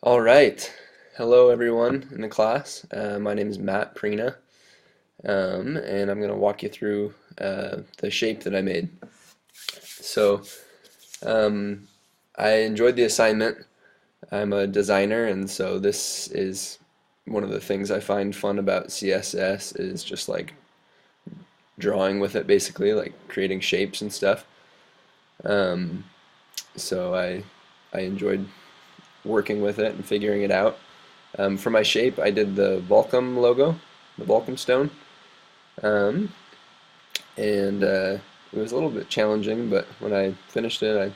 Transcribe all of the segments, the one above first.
All right. Hello, everyone in the class. My name is Matt Prina, and I'm going to walk you through the shape that I made. So, um, I enjoyed the assignment. I'm a designer, and so this is one of the things I find fun about CSS is just like drawing with it, basically, like creating shapes and stuff. Um, so I enjoyed working with it and figuring it out. For my shape, I did the Volcom logo, the Volcom stone, um, and it was a little bit challenging, but when I finished it,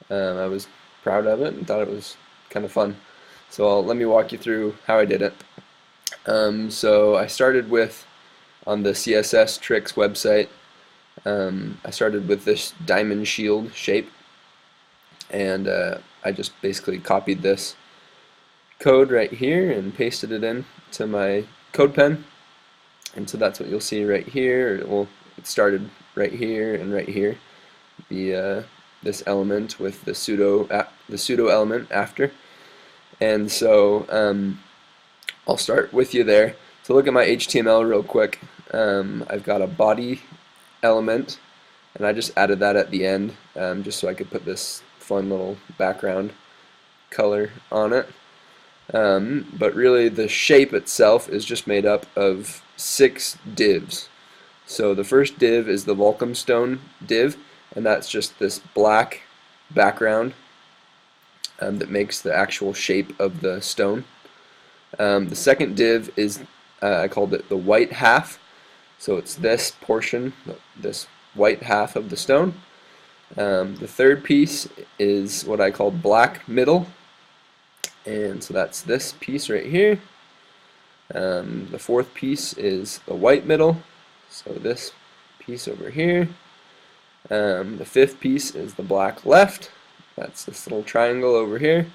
I was proud of it and thought it was kind of fun. So let me walk you through how I did it. So I started with, on the CSS Tricks website, I started with this diamond shield shape, and I just basically copied this code right here and pasted it in to my code pen. And so that's what you'll see right here. Well, it started right here and right here. This element with the pseudo element after. And so I'll start with you there. So look at my HTML real quick. I've got a body element, and I just added that at the end just so I could put this fun little background color on it. But really the shape itself is just made up of 6 divs. So the first div is the Volcom stone div, and that's just this black background that makes the actual shape of the stone. The second div is, I called it the white half, so it's this portion, this white half of the stone. The third piece is what I call black middle, and so that's this piece right here. The fourth piece is the white middle, so this piece over here. The fifth piece is the black left, that's this little triangle over here.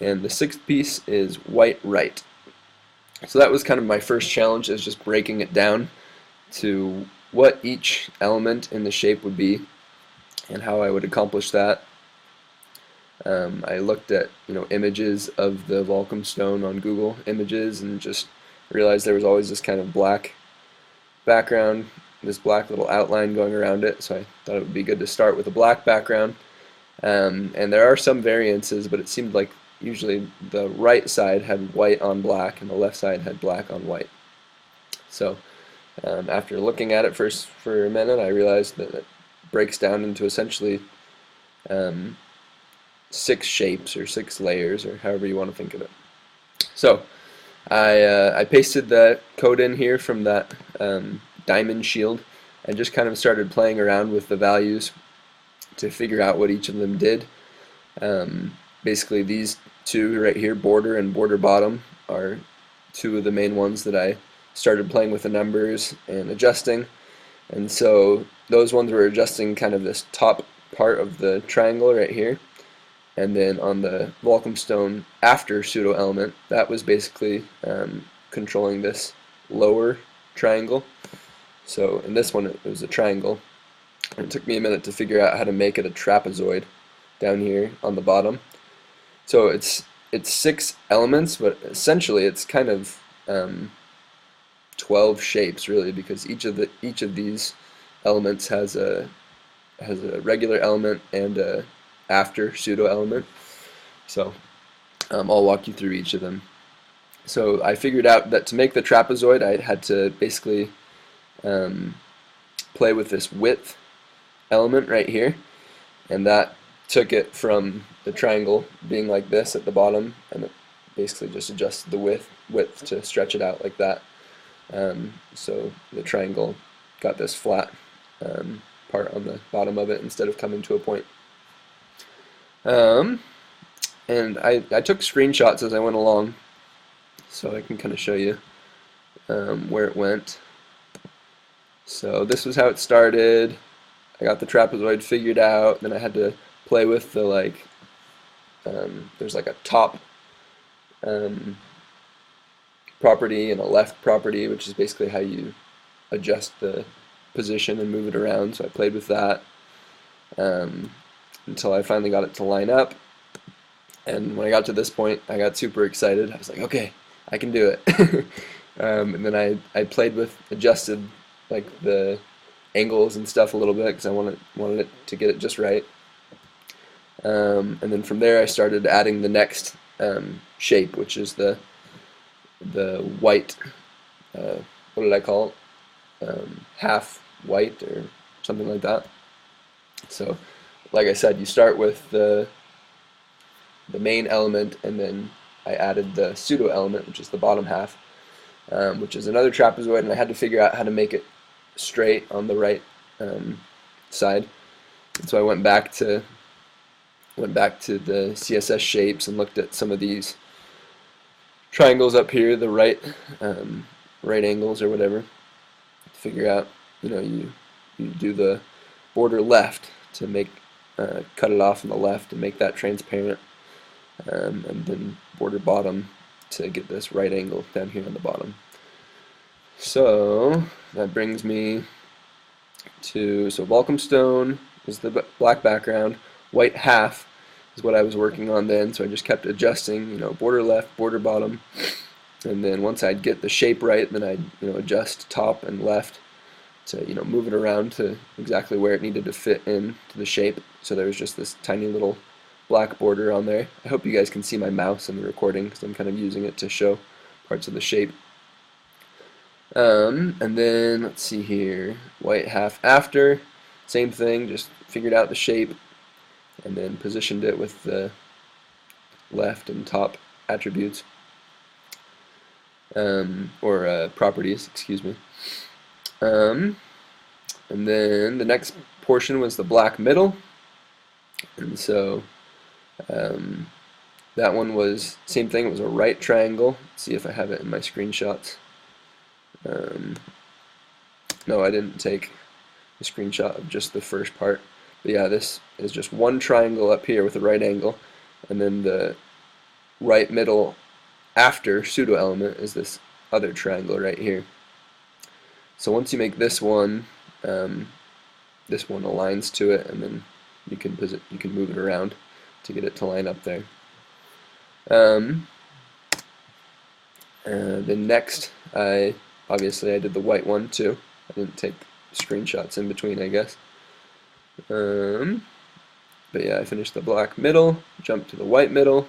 And the sixth piece is white right. So that was kind of my first challenge, is just breaking it down to what each element in the shape would be and how I would accomplish that. I looked at images of the Volcom stone on Google Images and just realized there was always this kind of black background, this black little outline going around it, so I thought it would be good to start with a black background. And there are some variances, but it seemed like usually the right side had white on black and the left side had black on white. So after looking at it for a minute, I realized that it breaks down into essentially 6 shapes or 6 layers, or however you want to think of it. So I pasted the code in here from that diamond shield and just kind of started playing around with the values to figure out what each of them did. Basically these two right here, border and border bottom, are two of the main ones that I started playing with the numbers and adjusting. And so those ones were adjusting kind of this top part of the triangle right here. And then on the Volcom stone after pseudo element, that was basically controlling this lower triangle. So in this one it was a triangle. And it took me a minute to figure out how to make it a trapezoid down here on the bottom. So it's 6 elements, but essentially it's kind of 12 shapes really, because each of these elements has a regular element and a after pseudo element. So I'll walk you through each of them. So I figured out that to make the trapezoid I had to basically play with this width element right here, and that took it from the triangle being like this at the bottom, and it basically just adjusted the width to stretch it out like that. So the triangle got this flat part on the bottom of it instead of coming to a point. And I took screenshots as I went along, so I can kind of show you where it went. So this was how it started. I got the trapezoid figured out, then I had to play with the there's like a top property and a left property, which is basically how you adjust the position and move it around. So I played with that until I finally got it to line up. And when I got to this point, I got super excited. I was like, okay, I can do it. And then I played with, adjusted like the angles and stuff a little bit because I wanted it to get it just right. And then from there I started adding the next shape, which is the white, what did I call it? Half white or something like that. So, like I said, you start with the main element, and then I added the pseudo element, which is the bottom half, which is another trapezoid, and I had to figure out how to make it straight on the right side. And so I went back to the CSS shapes and looked at some of these triangles up here, the right angles or whatever, to figure out, you do the border left to make cut it off on the left and make that transparent, and then border bottom to get this right angle down here on the bottom. So that brings me to, so Volcom stone is the black background, white half is what I was working on then, so I just kept adjusting, border left, border bottom, and then once I'd get the shape right, then I'd adjust top and left to move it around to exactly where it needed to fit in to the shape. So there was just this tiny little black border on there. I hope you guys can see my mouse in the recording because I'm kind of using it to show parts of the shape. And then let's see here, white half after, same thing, just figured out the shape and then positioned it with the left and top attributes, or properties, excuse me. And then the next portion was the black middle, and so that one was same thing. It was a right triangle. Let's see if I have it in my screenshots. No, I didn't take a screenshot of just the first part. But yeah, this is just one triangle up here with a right angle, and then the right middle after pseudo element is this other triangle right here. So once you make this one aligns to it, and then you can move it around to get it to line up there. Then next, obviously I did the white one too. I didn't take screenshots in between, I guess. But yeah, I finished the black middle, jumped to the white middle.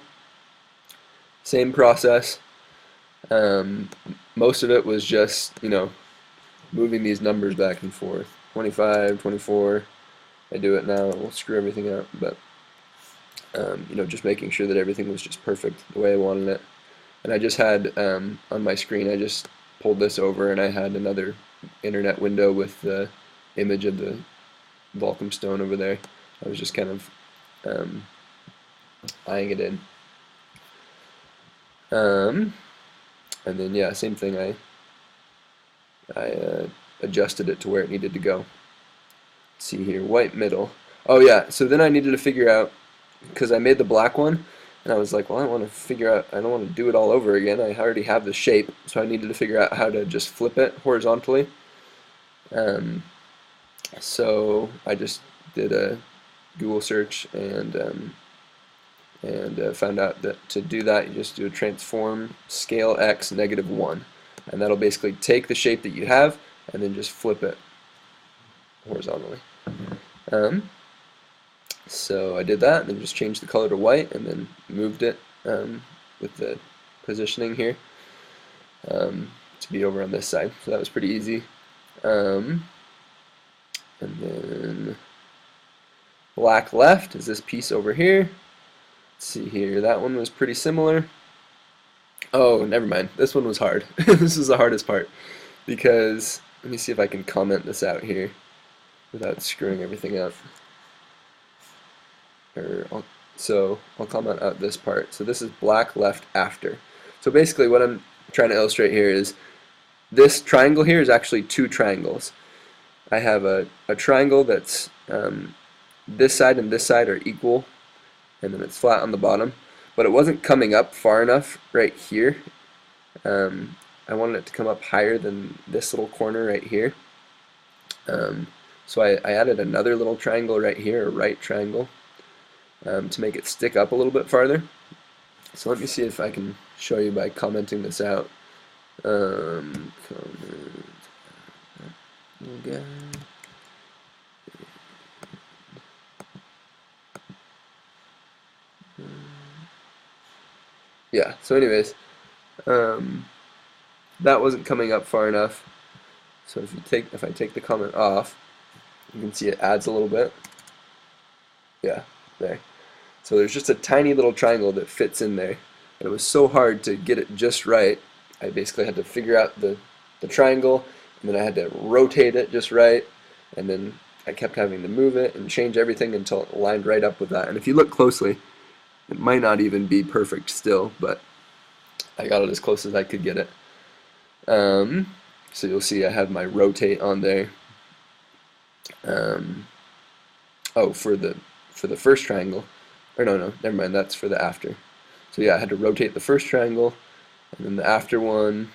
Same process. Most of it was just, moving these numbers back and forth. 25, 24. I do it now, we'll screw everything up, but just making sure that everything was just perfect the way I wanted it. And I just had, on my screen, I just pulled this over and I had another internet window with the image of the Volcom stone over there. I was just kind of eyeing it in. And then yeah, same thing, I adjusted it to where it needed to go. Let's see here, white middle. Oh yeah, so then I needed to figure out, because I made the black one, and I was like, well, I don't want to figure out, I don't want to do it all over again. I already have the shape, so I needed to figure out how to just flip it horizontally. So I just did a Google search and found out that to do that, you just do a transform scale x -1, and that'll basically take the shape that you have and then just flip it horizontally. So I did that, and then just changed the color to white, and then moved it with the positioning here to be over on this side. So that was pretty easy. And then black left is this piece over here. Let's see here, that one was pretty similar. Oh, never mind. This one was hard. This is the hardest part, because let me see if I can comment this out here without screwing everything up. So I'll comment out this part. So this is black left after. So basically what I'm trying to illustrate here is this triangle here is actually two triangles. I have a triangle that's this side and this side are equal, and then it's flat on the bottom, but it wasn't coming up far enough right here. I wanted it to come up higher than this little corner right here. So I added another little triangle right here, a right triangle, to make it stick up a little bit farther. So let me see if I can show you by commenting this out. Comment. Okay. Yeah, so anyways, that wasn't coming up far enough. So if I take the comment off, you can see it adds a little bit. Yeah, there. So there's just a tiny little triangle that fits in there. And it was so hard to get it just right. I basically had to figure out the triangle, and then I had to rotate it just right, and then I kept having to move it and change everything until it lined right up with that. And if you look closely, it might not even be perfect still, but I got it as close as I could get it. So you'll see I have my rotate on there. Oh, for the first triangle, or no, never mind. That's for the after. So yeah, I had to rotate the first triangle, and then the after one,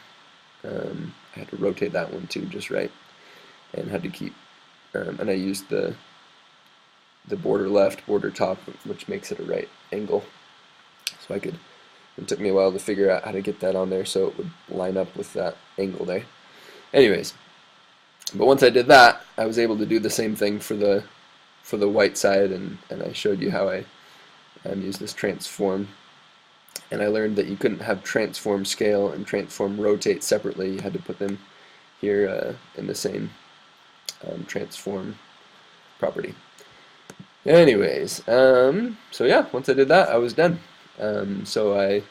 I had to rotate that one too, just right, and had to keep. And I used the border left, border top, which makes it a right angle. So I could. It took me a while to figure out how to get that on there so it would line up with that angle there. Anyways, but once I did that, I was able to do the same thing for the white side, and I showed you how I used this transform. And I learned that you couldn't have transform scale and transform rotate separately. You had to put them here in the same transform property. Anyways, so yeah, once I did that, I was done. So I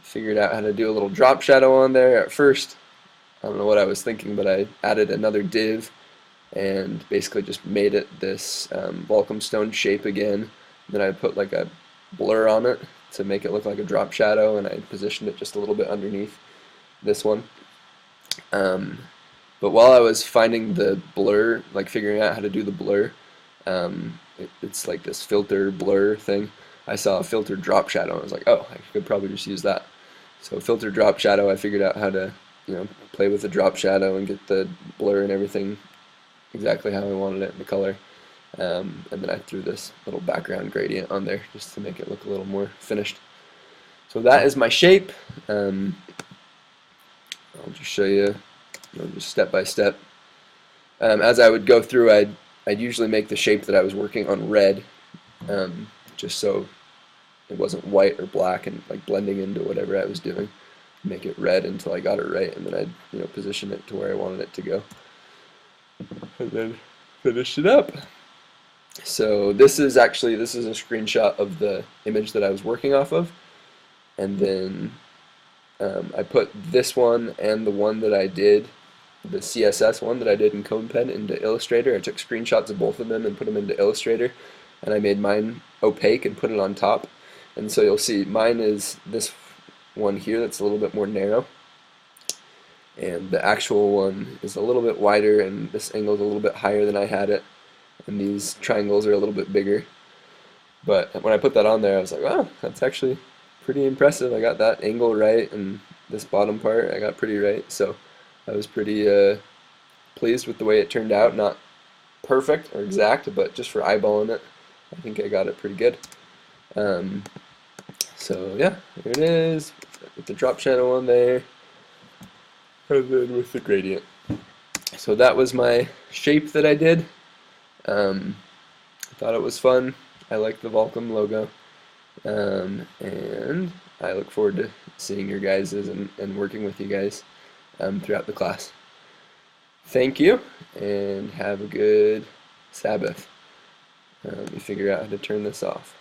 figured out how to do a little drop shadow on there. At first, I don't know what I was thinking, but I added another div and basically just made it this Volcom stone shape again. Then I put like a blur on it to make it look like a drop shadow, and I positioned it just a little bit underneath this one. But while I was finding the blur, like figuring out how to do the blur, it's like this filter blur thing. I saw a filter drop shadow, and I was like, oh, I could probably just use that. So filter drop shadow, I figured out how to, play with the drop shadow and get the blur and everything exactly how I wanted it in the color. And then I threw this little background gradient on there just to make it look a little more finished. So that is my shape. I'll just show you, just step by step. As I would go through, I'd usually make the shape that I was working on red, just so it wasn't white or black and like blending into whatever I was doing. Make it red until I got it right, and then I'd position it to where I wanted it to go, and then finish it up. So this is a screenshot of the image that I was working off of, and then I put this one and the one that I did, the CSS one that I did in CodePen, into Illustrator. I took screenshots of both of them and put them into Illustrator, and I made mine opaque and put it on top. And so you'll see mine is this one here that's a little bit more narrow, and the actual one is a little bit wider, and this angle is a little bit higher than I had it, and these triangles are a little bit bigger. But when I put that on there, I was like, wow, that's actually pretty impressive. I got that angle right, and this bottom part I got pretty right. So I was pretty pleased with the way it turned out. Not perfect or exact, but just for eyeballing it, I think I got it pretty good. So yeah, there it is, with the drop shadow on there, and then with the gradient. So that was my shape that I did. I thought it was fun. I like the Volcom logo, and I look forward to seeing your guys's and working with you guys throughout the class. Thank you, and have a good Sabbath. Let me figure out how to turn this off.